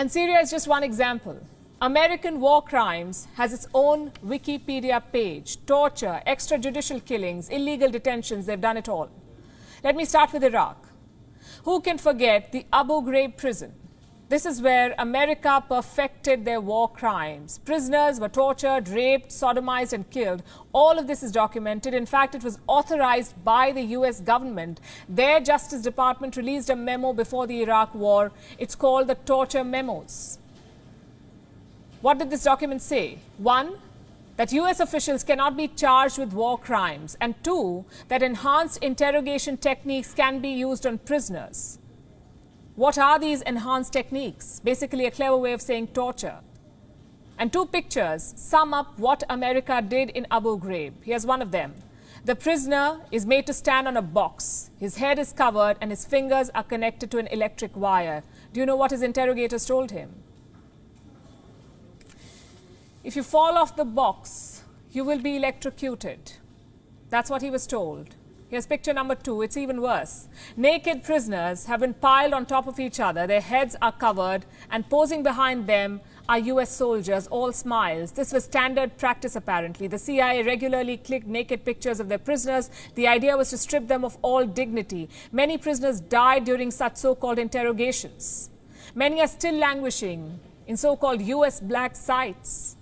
And Syria is just one example. American War Crimes has its own Wikipedia page. Torture, extrajudicial killings, illegal detentions, they've done it all. Let me start with Iraq. Who can forget the Abu Ghraib prison? This is where America perfected their war crimes. Prisoners were tortured, raped, sodomized and killed. All of this is documented. In fact, it was authorized by the US government. Their Justice Department released a memo before the Iraq war. It's called the Torture Memos. What did this document say? One, that US officials cannot be charged with war crimes. And two, that enhanced interrogation techniques can be used on prisoners. What are these enhanced techniques? Basically a clever way of saying torture. And two pictures sum up what America did in Abu Ghraib. Here's one of them. The prisoner is made to stand on a box. His head is covered and his fingers are connected to an electric wire. Do you know what his interrogators told him? If you fall off the box, you will be electrocuted. That's what he was told. Here's picture number 2. It's even worse. Naked prisoners have been piled on top of each other. Their heads are covered and posing behind them are US soldiers, all smiles. This was standard practice apparently. The CIA regularly clicked naked pictures of their prisoners. The idea was to strip them of all dignity. Many prisoners died during such so-called interrogations. Many are still languishing in so-called US black sites.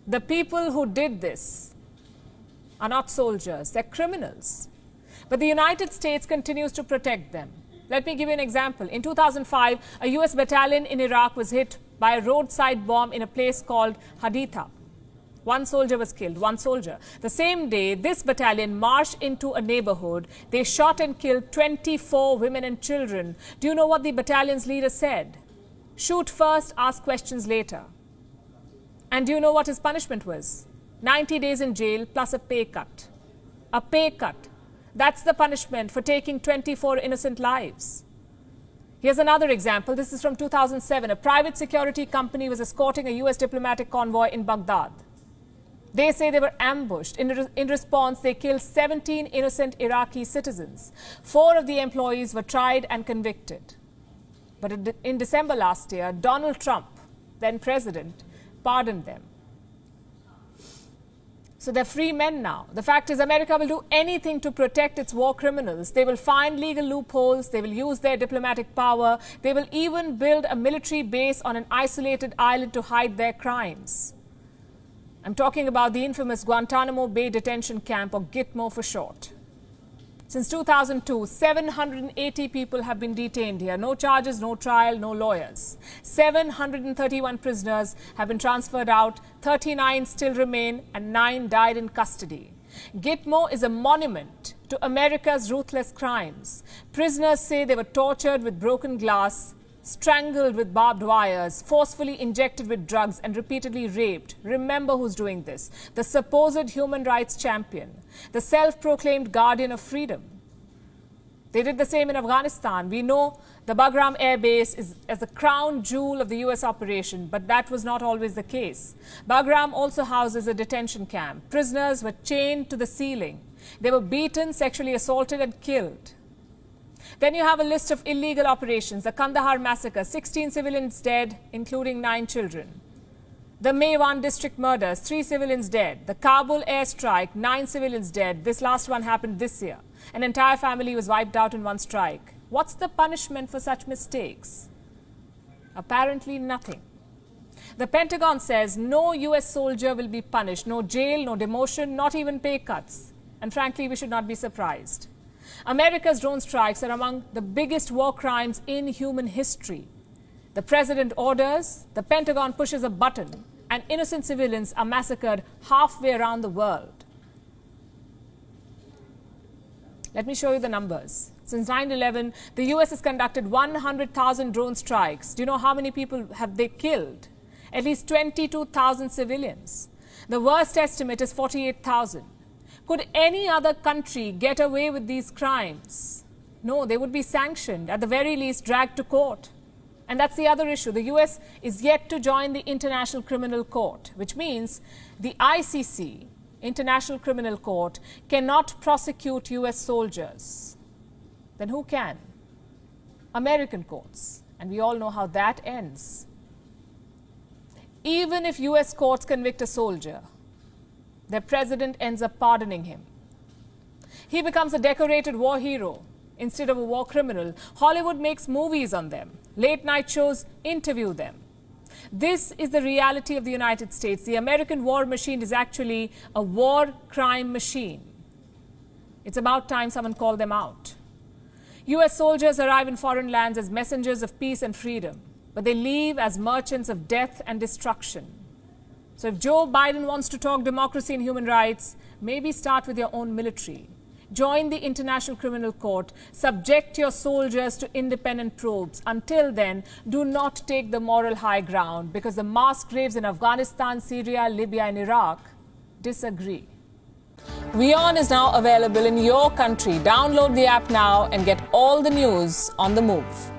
The people who did this are not soldiers, they're criminals. But the United States continues to protect them. Let me give you an example. In 2005, a US battalion in Iraq was hit by a roadside bomb in a place called Haditha. One soldier was killed, one soldier. The same day, this battalion marched into a neighborhood. They shot and killed 24 women and children. Do you know what the battalion's leader said? Shoot first, ask questions later. And do you know what his punishment was? 90 days in jail plus a pay cut. A pay cut. That's the punishment for taking 24 innocent lives. Here's another example. This is from 2007. A private security company was escorting a US diplomatic convoy in Baghdad. They say they were ambushed. In response, they killed 17 innocent Iraqi citizens. 4 of the employees were tried and convicted. But in December last year, Donald Trump, then president, pardoned them. So they're free men now. The fact is, America will do anything to protect its war criminals. They will find legal loopholes. They will use their diplomatic power. They will even build a military base on an isolated island to hide their crimes. I'm talking about the infamous Guantanamo Bay Detention Camp, or Gitmo for short. Since 2002, 780 people have been detained here. No charges, no trial, no lawyers. 731 prisoners have been transferred out. 39 still remain and 9 died in custody. Gitmo is a monument to America's ruthless crimes. Prisoners say they were tortured with broken glass, strangled with barbed wires, forcefully injected with drugs and repeatedly raped. Remember who's doing this. The supposed human rights champion, the self-proclaimed guardian of freedom. They did the same in Afghanistan. We know the Bagram Air Base is as the crown jewel of the US operation, but that was not always the case. Bagram also houses a detention camp. Prisoners were chained to the ceiling. They were beaten, sexually assaulted and killed. Then you have a list of illegal operations. The Kandahar massacre, 16 civilians dead, including 9 children. The Maiwan district murders, 3 civilians dead. The Kabul airstrike, 9 civilians dead. This last one happened this year. An entire family was wiped out in one strike. What's the punishment for such mistakes? Apparently nothing. The Pentagon says no US soldier will be punished. No jail, no demotion, not even pay cuts. And frankly, we should not be surprised. America's drone strikes are among the biggest war crimes in human history. The president orders, the Pentagon pushes a button, and innocent civilians are massacred halfway around the world. Let me show you the numbers. Since 9/11, the US has conducted 100,000 drone strikes. Do you know how many people have they killed? At least 22,000 civilians. The worst estimate is 48,000. Could any other country get away with these crimes? No, they would be sanctioned, at the very least dragged to court. And that's the other issue. The US is yet to join the International Criminal Court, which means the ICC, International Criminal Court, cannot prosecute US soldiers. Then who can? American courts. And we all know how that ends. Even if US courts convict a soldier, their president ends up pardoning him. He becomes a decorated war hero instead of a war criminal. Hollywood makes movies on them. Late night shows interview them. This is the reality of the United States. The American war machine is actually a war crime machine. It's about time someone called them out. US soldiers arrive in foreign lands as messengers of peace and freedom, but they leave as merchants of death and destruction. So if Joe Biden wants to talk democracy and human rights, maybe start with your own military. Join the International Criminal Court. Subject your soldiers to independent probes. Until then, do not take the moral high ground, because the mass graves in Afghanistan, Syria, Libya and Iraq disagree. WION is now available in your country. Download the app now and get all the news on the move.